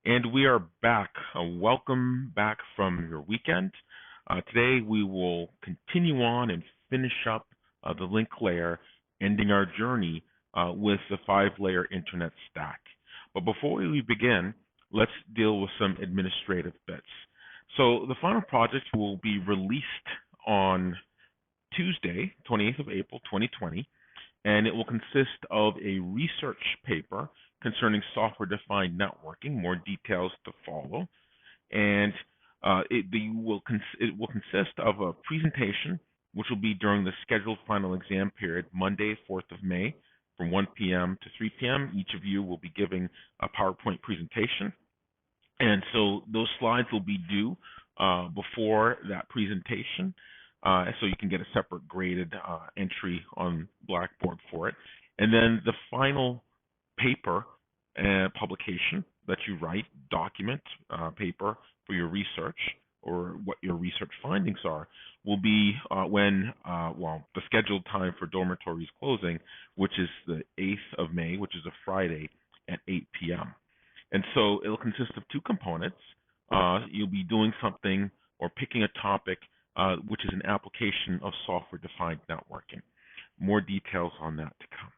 And we are back. Welcome back from your weekend. Today we will continue on and finish up the link layer, ending our journey with the 5-layer internet stack. But before we begin, let's deal with some administrative bits. So the final project will be released on Tuesday, 28th of April, 2020, and it will consist of a research paper concerning software-defined networking, more details to follow. And it will consist of a presentation, which will be during the scheduled final exam period, Monday, 4th of May, from 1 p.m. to 3 p.m. Each of you will be giving a PowerPoint presentation. And so those slides will be due before that presentation, so you can get a separate graded entry on Blackboard for it. And then the final paper publication that you write, document paper for your research or what your research findings are, will be when the scheduled time for dormitories closing, which is the 8th of May, which is a Friday at 8 p.m. And so it'll consist of two components. You'll be doing something or picking a topic which is an application of software-defined networking. More details on that to come.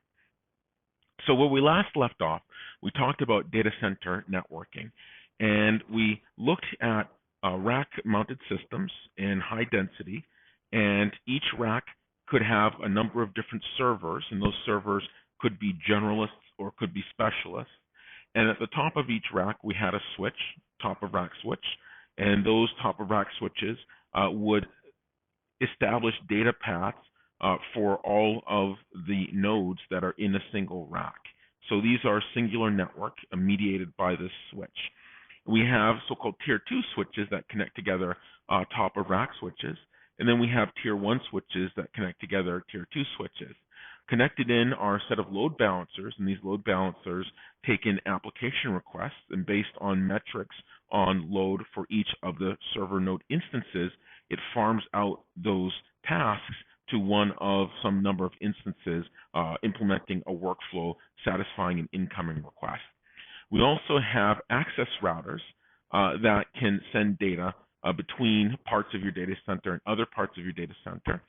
So where we last left off, we talked about data center networking, and we looked at rack-mounted systems in high density, and each rack could have a number of different servers, and those servers could be generalists or could be specialists. And at the top of each rack, we had a switch, top-of-rack switch, and those top-of-rack switches would establish data paths for all of the nodes that are in a single rack. So these are singular network mediated by this switch. We have so-called tier 2 switches that connect together top-of-rack switches, and then we have tier 1 switches that connect together tier 2 switches. Connected in are a set of load balancers, and these load balancers take in application requests, and based on metrics on load for each of the server node instances, it farms out those tasks to one of some number of instances, implementing a workflow satisfying an incoming request. We also have access routers that can send data between parts of your data center and other parts of your data center.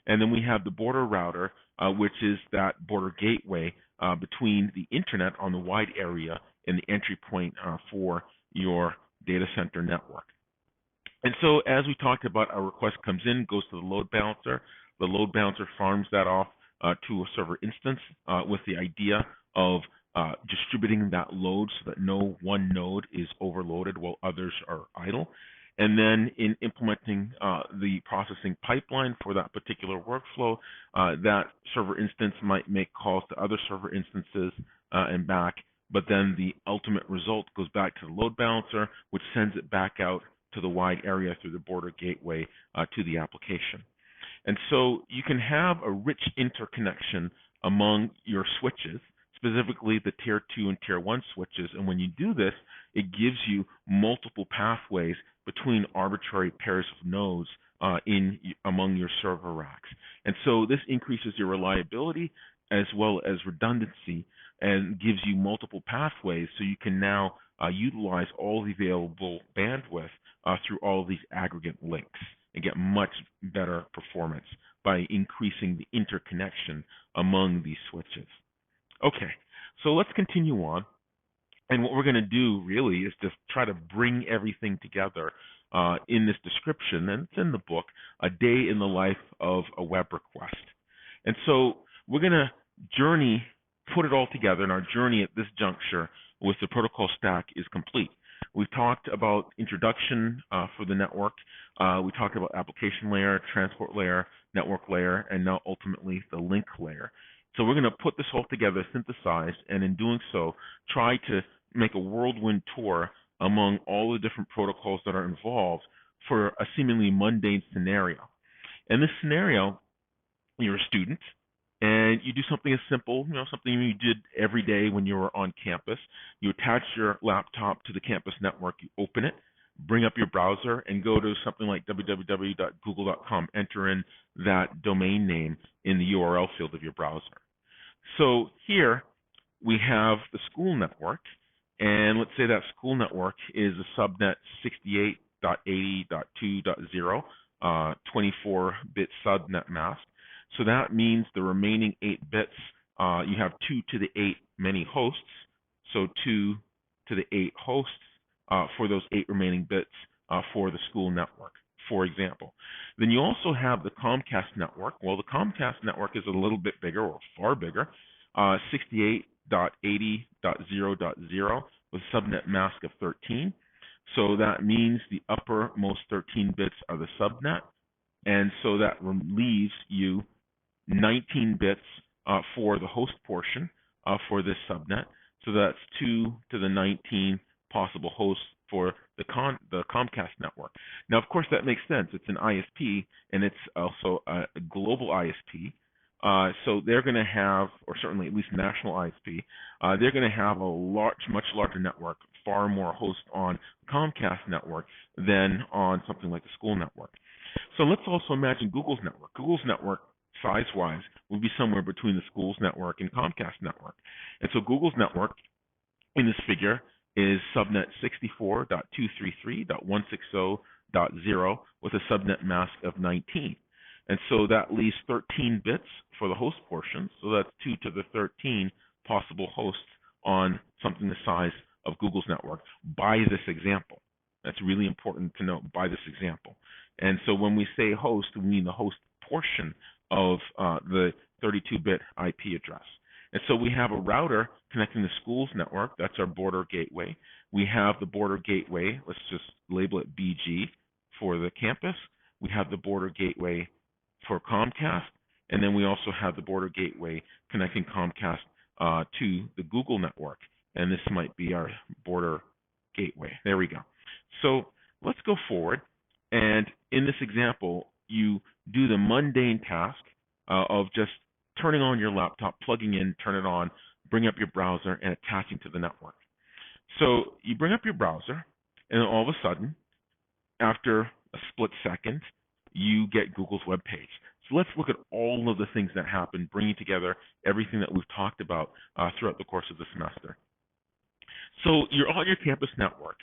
And then we have the border router, which is that border gateway between the internet on the wide area and the entry point for your data center network. And so as we talked about, a request comes in, goes to the load balancer. The load balancer farms that off to a server instance with the idea of distributing that load so that no one node is overloaded while others are idle. And then in implementing the processing pipeline for that particular workflow, that server instance might make calls to other server instances and back, but then the ultimate result goes back to the load balancer, which sends it back out to the wide area through the border gateway to the application. And so you can have a rich interconnection among your switches, specifically the tier 2 and tier 1 switches. And when you do this, it gives you multiple pathways between arbitrary pairs of nodes among your server racks. And so this increases your reliability as well as redundancy and gives you multiple pathways, so you can now utilize all the available bandwidth through all of these aggregate links and get much better performance by increasing the interconnection among these switches. Okay, so let's continue on. And what we're going to do really is just try to bring everything together in this description, and it's in the book, A Day in the Life of a Web Request. And so we're going to put it all together, and our journey at this juncture with the protocol stack is complete. We've talked about introduction for the network. We talked about application layer, transport layer, network layer, and now ultimately the link layer. So we're going to put this all together, synthesize, and in doing so, try to make a whirlwind tour among all the different protocols that are involved for a seemingly mundane scenario. In this scenario, you're a student, and you do something as simple, something you did every day when you were on campus. You attach your laptop to the campus network, you open it, bring up your browser, and go to something like www.google.com. Enter in that domain name in the URL field of your browser. So here we have the school network, And let's say that school network is a subnet 68.80.2.0, 24-bit subnet mask. So that means the remaining 8 bits, you have 2 to the 8 many hosts, so 2 to the 8 hosts for those 8 remaining bits for the school network, for example. Then you also have the Comcast network. Well, the Comcast network is a little bit bigger, or far bigger, 68.80.0.0 with subnet mask of 13. So that means the uppermost 13 bits are the subnet, and so that leaves you 19 bits for the host portion for this subnet. So that's 2 to the 19 possible hosts for the Comcast network. Now, of course, that makes sense. It's an ISP, and it's also a global ISP. So they're going to have, or certainly at least national ISP, they're going to have a much larger network, far more hosts on Comcast network than on something like the school network. So let's also imagine Google's network. Google's network, size-wise, would be somewhere between the school's network and Comcast network. And so Google's network in this figure is subnet 64.233.160.0 with a subnet mask of 19. And so that leaves 13 bits for the host portion. So that's 2 to the 13 possible hosts on something the size of Google's network by this example. That's really important to note, by this example. And so when we say host, we mean the host portion of the 32-bit IP address. And so we have a router connecting the school's network. That's our border gateway. We have the border gateway. Let's just label it BG for the campus. We have the border gateway for Comcast. And then we also have the border gateway connecting Comcast to the Google network. And this might be our border gateway. There we go. So let's go forward. And in this example, you do the mundane task of just turning on your laptop, plugging in, turn it on, bring up your browser, and attaching to the network. So you bring up your browser, and then all of a sudden, after a split second, you get Google's web page. So let's look at all of the things that happen, bringing together everything that we've talked about throughout the course of the semester. So you're on your campus network,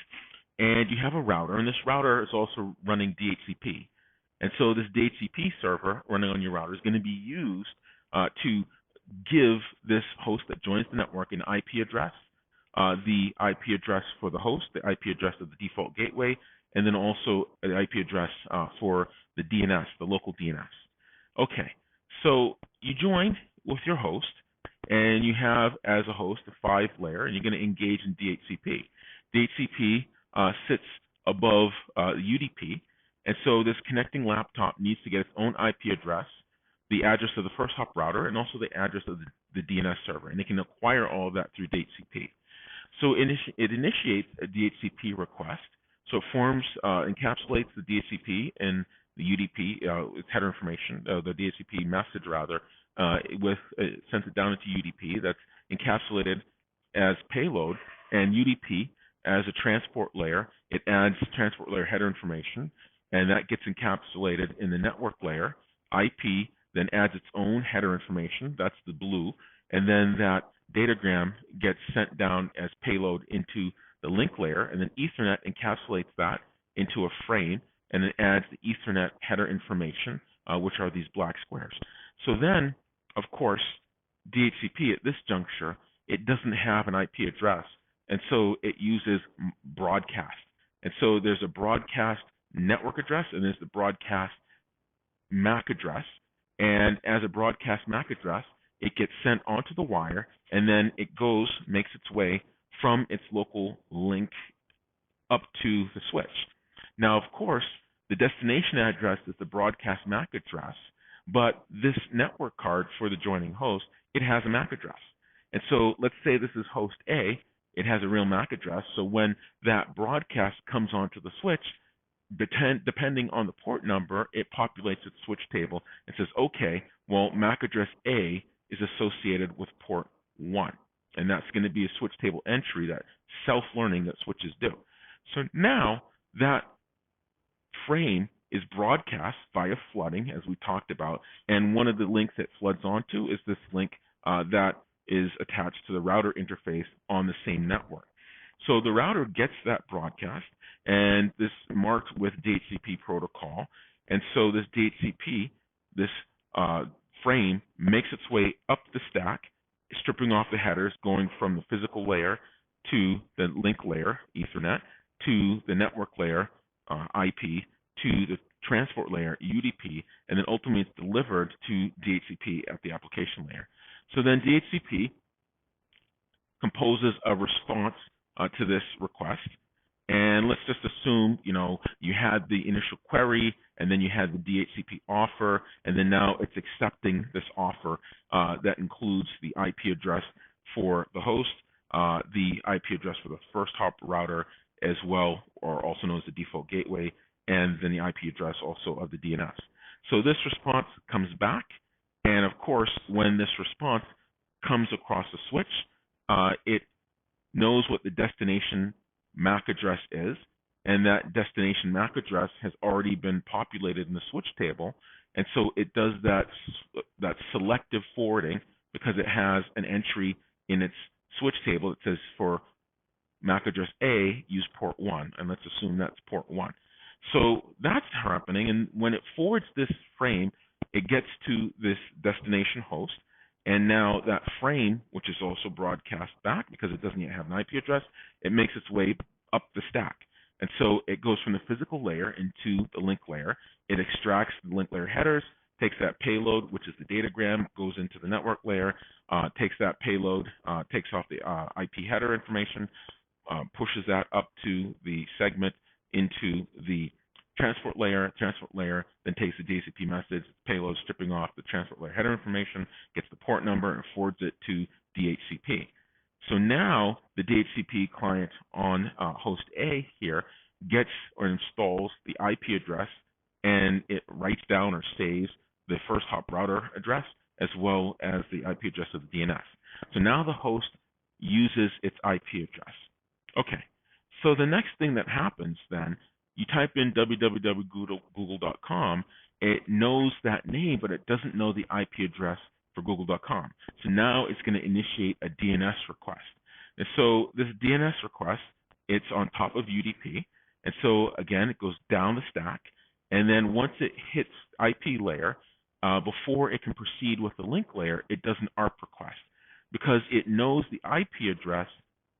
and you have a router, and this router is also running DHCP. And so this DHCP server running on your router is going to be used to give this host that joins the network an IP address, the IP address for the host, the IP address of the default gateway, and then also an IP address for the DNS, the local DNS. Okay, so you join with your host, and you have as a host a 5-layer, and you're going to engage in DHCP. DHCP sits above UDP, and so this connecting laptop needs to get its own IP address, the address of the first hop router, and also the address of the DNS server, and it can acquire all of that through DHCP. So it initiates a DHCP request. So it encapsulates the DHCP and the UDP, its header information, the DHCP message rather, sends it down into UDP. That's encapsulated as payload, and UDP as a transport layer. It adds transport layer header information, and that gets encapsulated in the network layer. IP then adds its own header information. That's the blue, and then that datagram gets sent down as payload into the link layer, and then Ethernet encapsulates that into a frame, and it adds the Ethernet header information, which are these black squares. So then, of course, DHCP at this juncture, it doesn't have an IP address, and so it uses broadcast. And so there's a broadcast network address, and there's the broadcast MAC address. And as a broadcast MAC address, it gets sent onto the wire, and then it makes its way from its local link up to the switch. Now, of course, the destination address is the broadcast MAC address, but this network card for the joining host, it has a MAC address. And so let's say this is host A, it has a real MAC address, so when that broadcast comes onto the switch, depending on the port number, it populates its switch table and says, okay, well, MAC address A is associated with port 1. And that's going to be a switch table entry, that self-learning that switches do. So now that frame is broadcast via flooding, as we talked about, and one of the links it floods onto is this link that is attached to the router interface on the same network. So the router gets that broadcast, and this marked with DHCP protocol. And so this DHCP, this frame, makes its way up the stack, stripping off the headers, going from the physical layer to the link layer, Ethernet, to the network layer, IP, to the transport layer, UDP, and then ultimately it's delivered to DHCP at the application layer. So then DHCP composes a response to this request. And let's just assume, you had the initial query, and then you had the DHCP offer, and then now it's accepting this offer that includes the IP address for the host, the IP address for the first hop router as well, or also known as the default gateway, and then the IP address also of the DNS. So this response comes back, and of course, when this response comes across the switch, it knows what the destination MAC address is, and that destination MAC address has already been populated in the switch table, and so it does that selective forwarding because it has an entry in its switch table that says for MAC address A, use port 1, and let's assume that's port 1. So that's happening, and when it forwards this frame, it gets to this destination host, and now that frame, which is also broadcast back because it doesn't yet have an IP address, it makes its way up the stack. And so it goes from the physical layer into the link layer. It extracts the link layer headers, takes that payload, which is the datagram, goes into the network layer, takes that payload, takes off the IP header information, pushes that up to the segment into the transport layer then takes the DHCP message, payload stripping off the transport layer header information, gets the port number, and forwards it to DHCP. So now the DHCP client on host A here gets or installs the IP address, and it writes down or saves the first hop router address as well as the IP address of the DNS. So now the host uses its IP address. Okay, so the next thing that happens then, you type in www.google.com, it knows that name, but it doesn't know the IP address for google.com. So now it's going to initiate a DNS request. And so this DNS request, it's on top of UDP. And so again, it goes down the stack. And then once it hits IP layer, before it can proceed with the link layer, it does an ARP request because it knows the IP address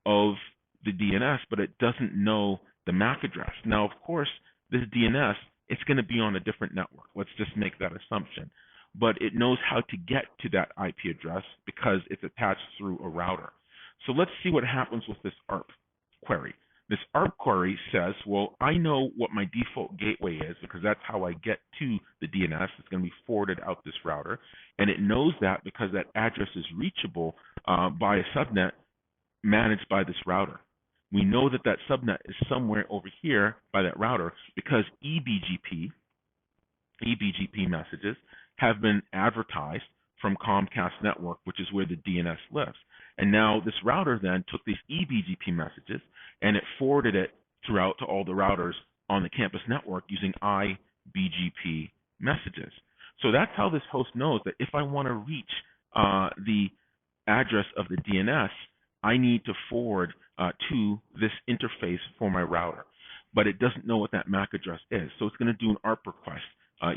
of the DNS, but it doesn't know the MAC address. Now, of course, this DNS, it's going to be on a different network. Let's just make that assumption. But it knows how to get to that IP address because it's attached through a router. So let's see what happens with this ARP query. This ARP query says, well, I know what my default gateway is because that's how I get to the DNS. It's going to be forwarded out this router. And it knows that because that address is reachable by a subnet managed by this router. We know that that subnet is somewhere over here by that router because iBGP messages have been advertised from Comcast network, which is where the DNS lives. And now this router then took these iBGP messages and it forwarded it throughout to all the routers on the campus network using iBGP messages. So that's how this host knows that if I want to reach the address of the DNS, I need to forward to this interface for my router. But it doesn't know what that MAC address is. So it's going to do an ARP request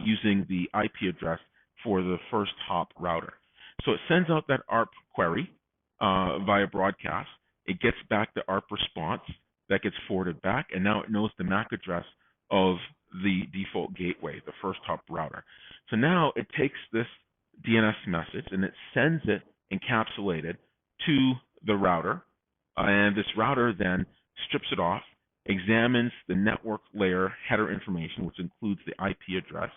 using the IP address for the first hop router. So it sends out that ARP query via broadcast. It gets back the ARP response that gets forwarded back, and now it knows the MAC address of the default gateway, the first hop router. So now it takes this DNS message and it sends it encapsulated to the router, and this router then strips it off, examines the network layer header information, which includes the IP address,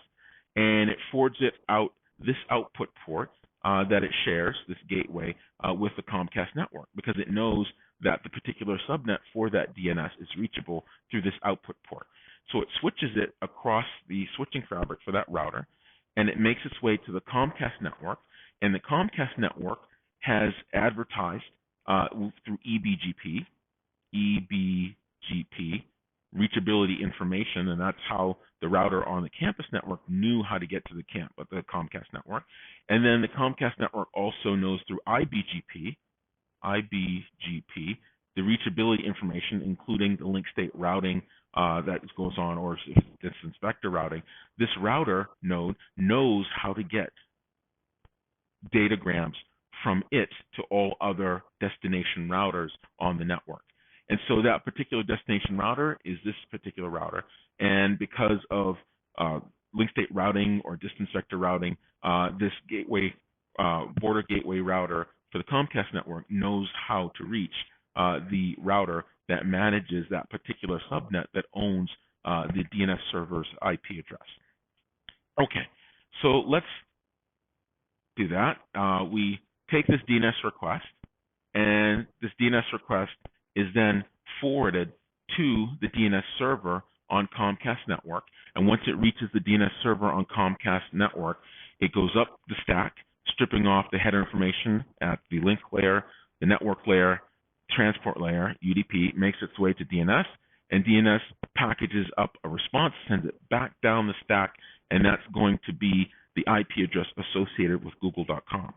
and it forwards it out this output port that it shares, this gateway, with the Comcast network because it knows that the particular subnet for that DNS is reachable through this output port. So it switches it across the switching fabric for that router, and it makes its way to the Comcast network, and the Comcast network has advertised through eBGP reachability information, and that's how the router on the campus network knew how to get to the Comcast network. And then the Comcast network also knows through iBGP the reachability information, including the link state routing that goes on, or distance vector routing. This router node knows how to get datagrams from it to all other destination routers on the network. And so that particular destination router is this particular router. And because of link state routing or distance vector routing, this gateway, border gateway router for the Comcast network knows how to reach the router that manages that particular subnet that owns the DNS server's IP address. Okay, so let's do that. We take this DNS request, and this DNS request is then forwarded to the DNS server on Comcast network. And once it reaches the DNS server on Comcast network, it goes up the stack, stripping off the header information at the link layer, the network layer, transport layer, UDP, makes its way to DNS, and DNS packages up a response, sends it back down the stack, and that's going to be the IP address associated with google.com.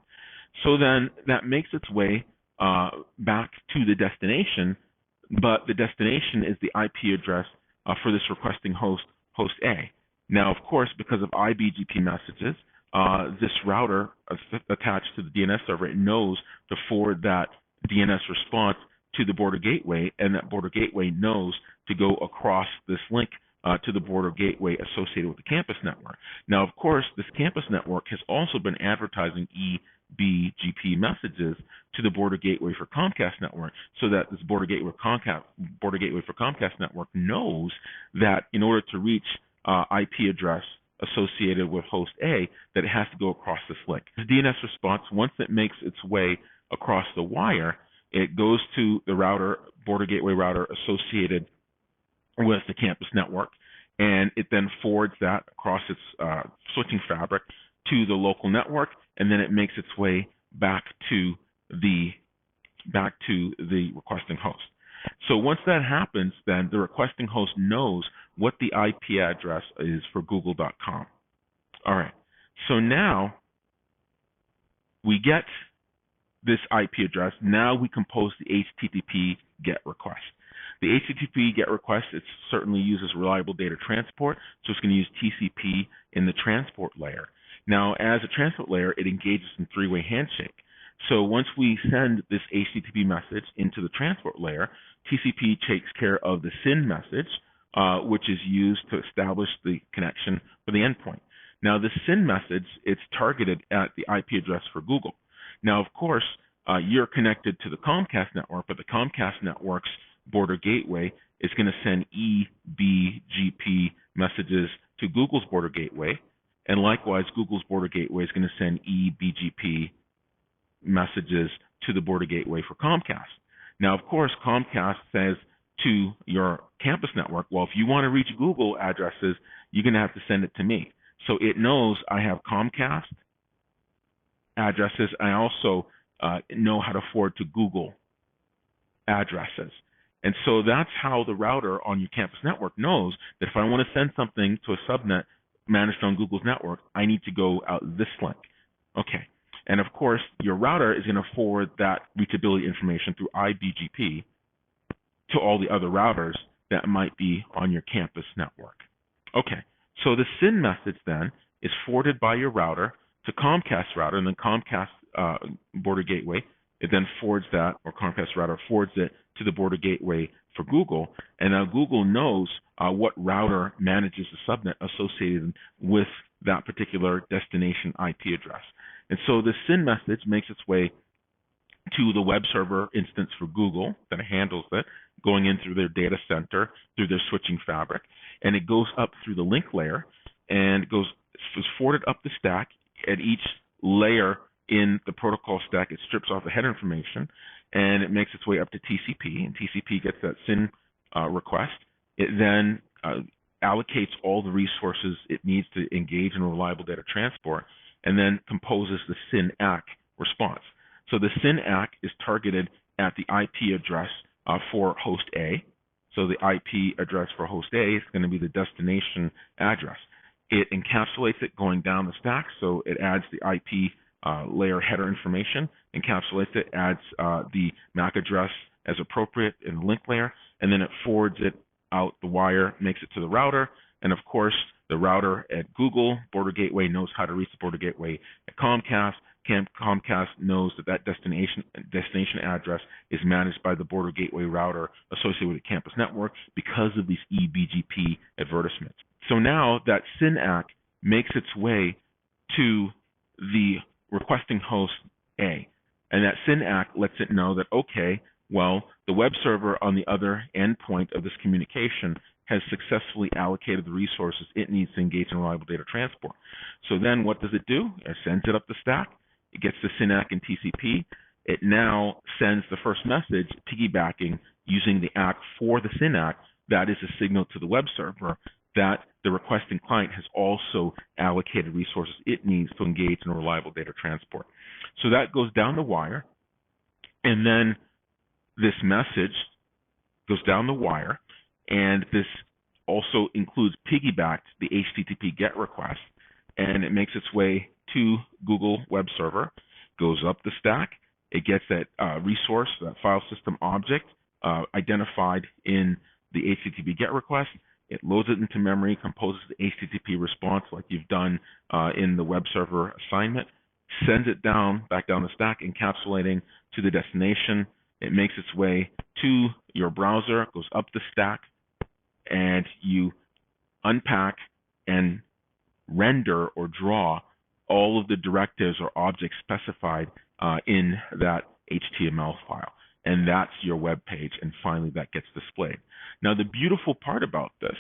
So then that makes its way back to the destination, but the destination is the IP address for this requesting host, host A. Now, of course, because of iBGP messages, this router attached to the DNS server, it knows to forward that DNS response to the border gateway, and that border gateway knows to go across this link to the border gateway associated with the campus network. Now, of course, this campus network has also been advertising iBGP messages to the border gateway for Comcast network, so that this border gateway for Comcast network knows that in order to reach IP address associated with host A, that it has to go across this link. The DNS response, once it makes its way across the wire, it goes to the router, border gateway router associated with the campus network, and it then forwards that across its switching fabric to the local network, and then it makes its way back to the requesting host. So once that happens, then the requesting host knows what the IP address is for google.com. All right, so now we get this IP address. Now we compose the HTTP GET request. The HTTP GET request, it certainly uses reliable data transport, so it's going to use TCP in the transport layer. Now, as a transport layer, it engages in three-way handshake. So once we send this HTTP message into the transport layer, TCP takes care of the SYN message, which is used to establish the connection for the endpoint. Now, the SYN message, it's targeted at the IP address for Google. Now, of course, you're connected to the Comcast network, but the Comcast network's border gateway is going to send iBGP messages to Google's border gateway, and likewise, Google's border gateway is going to send iBGP messages to the border gateway for Comcast. Now, of course, Comcast says to your campus network, well, if you want to reach Google addresses, you're going to have to send it to me. So it knows I have Comcast addresses. I also know how to forward to Google addresses. And so that's how the router on your campus network knows that if I want to send something to a subnet managed on Google's network, I need to go out this link. Okay. And of course, your router is going to forward that reachability information through iBGP to all the other routers that might be on your campus network. Okay. So the SYN message then is forwarded by your router to Comcast router, and then Comcast border gateway, it then forwards that, or Comcast router forwards it to the border gateway for Google, and now Google knows what router manages the subnet associated with that particular destination IP address. And so the SYN message makes its way to the web server instance for Google that handles it, going in through their data center, through their switching fabric, and it goes up through the link layer, and is forwarded up the stack. At each layer in the protocol stack, it strips off the header information, and it makes its way up to TCP, and TCP gets that SYN request. It then allocates all the resources it needs to engage in reliable data transport, and then composes the SYN ACK response. So the SYN ACK is targeted at the IP address for host A. So the IP address for host A is going to be the destination address. It encapsulates it going down the stack, so it adds the IP layer header information, encapsulates it, adds the MAC address as appropriate in the link layer, and then it forwards it out the wire, makes it to the router, and of course, the router at Google, Border Gateway, knows how to reach the Border Gateway at Comcast. Comcast knows that destination address is managed by the Border Gateway router associated with the campus network because of these iBGP advertisements. So now that SYN-ACK makes its way to the requesting host A, and that SYN-ACK lets it know that, okay, well, the web server on the other endpoint of this communication has successfully allocated the resources it needs to engage in reliable data transport. So then what does it do? It sends it up the stack. It gets the SYN-ACK and TCP. It now sends the first message piggybacking using the ACK for the SYN-ACK. That is a signal to the web server that the requesting client has also allocated resources it needs to engage in reliable data transport. So that goes down the wire, and then this message goes down the wire, and this also includes piggybacked the HTTP GET request, and it makes its way to Google Web Server, goes up the stack, it gets that resource, that file system object identified in the HTTP GET request, it loads it into memory, composes the HTTP response like you've done in the web server assignment, sends it back down the stack, encapsulating to the destination. It makes its way to your browser, goes up the stack, and you unpack and render or draw all of the directives or objects specified in that HTML file. And that's your web page, and finally that gets displayed. Now the beautiful part about this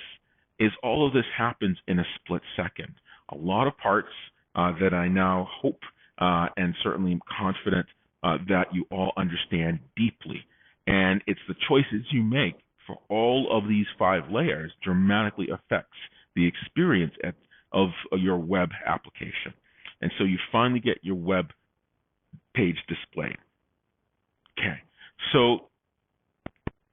is all of this happens in a split second. A lot of parts that I now hope and certainly am confident that you all understand deeply. And it's the choices you make for all of these 5 layers dramatically affects the experience of your web application. And so you finally get your web page displayed. Okay, so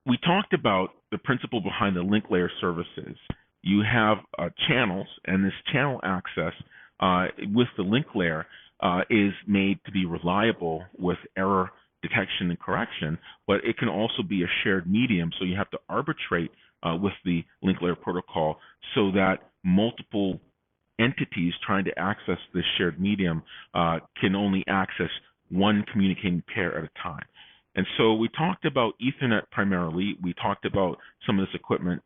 we talked about the principle behind the link layer services. You have channels, and this channel access with the link layer is made to be reliable with error detection and correction, but it can also be a shared medium, so you have to arbitrate with the link layer protocol so that multiple entities trying to access this shared medium can only access one communicating pair at a time. And so we talked about Ethernet primarily. We talked about some of this equipment,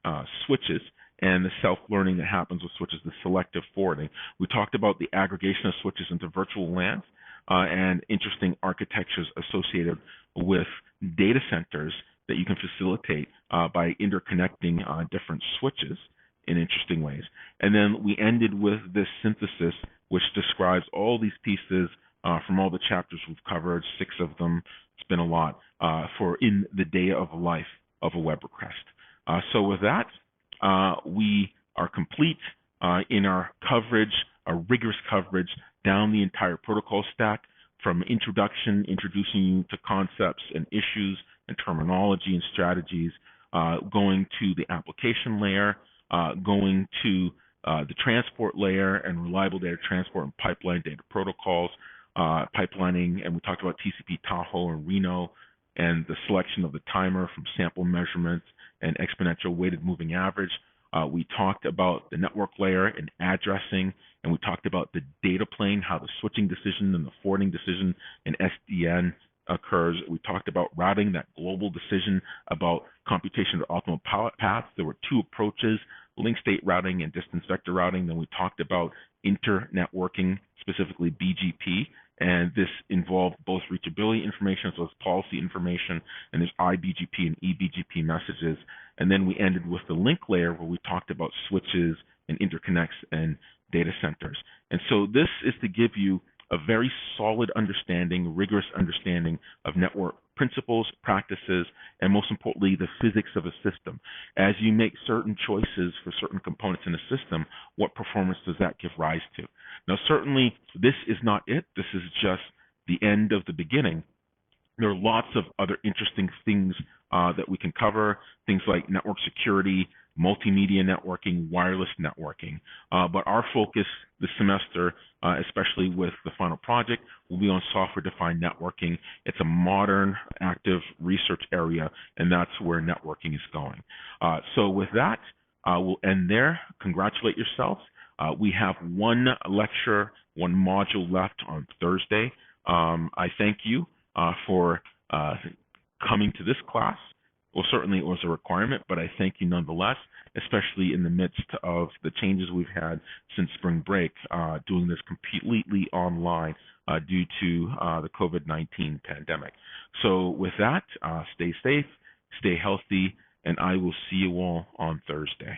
switches, and the self-learning that happens with switches, the selective forwarding. We talked about the aggregation of switches into virtual LANs and interesting architectures associated with data centers that you can facilitate by interconnecting different switches in interesting ways. And then we ended with this synthesis, which describes all these pieces from all the chapters we've covered, 6 of them. It's been a lot for in the day of life of a web request. So with that, we are complete in our coverage, our rigorous coverage down the entire protocol stack, from introduction, introducing you to concepts and issues and terminology and strategies, going to the application layer, going to the transport layer and reliable data transport and pipeline data protocols, pipelining, and we talked about TCP Tahoe and Reno, and the selection of the timer from sample measurements and exponential weighted moving average. We talked about the network layer and addressing, and we talked about the data plane, how the switching decision and the forwarding decision in SDN occurs. We talked about routing, that global decision about computation of optimal paths. There were 2 approaches, link state routing and distance vector routing. Then we talked about internetworking, specifically BGP, and this involved both reachability information as well as policy information, and there's iBGP and eBGP messages. And then we ended with the link layer, where we talked about switches and interconnects and data centers. And so this is to give you a very solid understanding, rigorous understanding of network principles, practices, and most importantly, the physics of a system. As you make certain choices for certain components in a system, what performance does that give rise to? Now, certainly, this is not it. This is just the end of the beginning. There are lots of other interesting things that we can cover, things like network security, multimedia networking, wireless networking. But our focus this semester, especially with the final project, will be on software-defined networking. It's a modern, active research area, and that's where networking is going. So with that, we'll end there. Congratulate yourselves. We have one lecture, one module left on Thursday. I thank you for coming to this class. Well, certainly it was a requirement, but I thank you nonetheless, especially in the midst of the changes we've had since spring break, doing this completely online due to the COVID-19 pandemic. So with that, stay safe, stay healthy, and I will see you all on Thursday.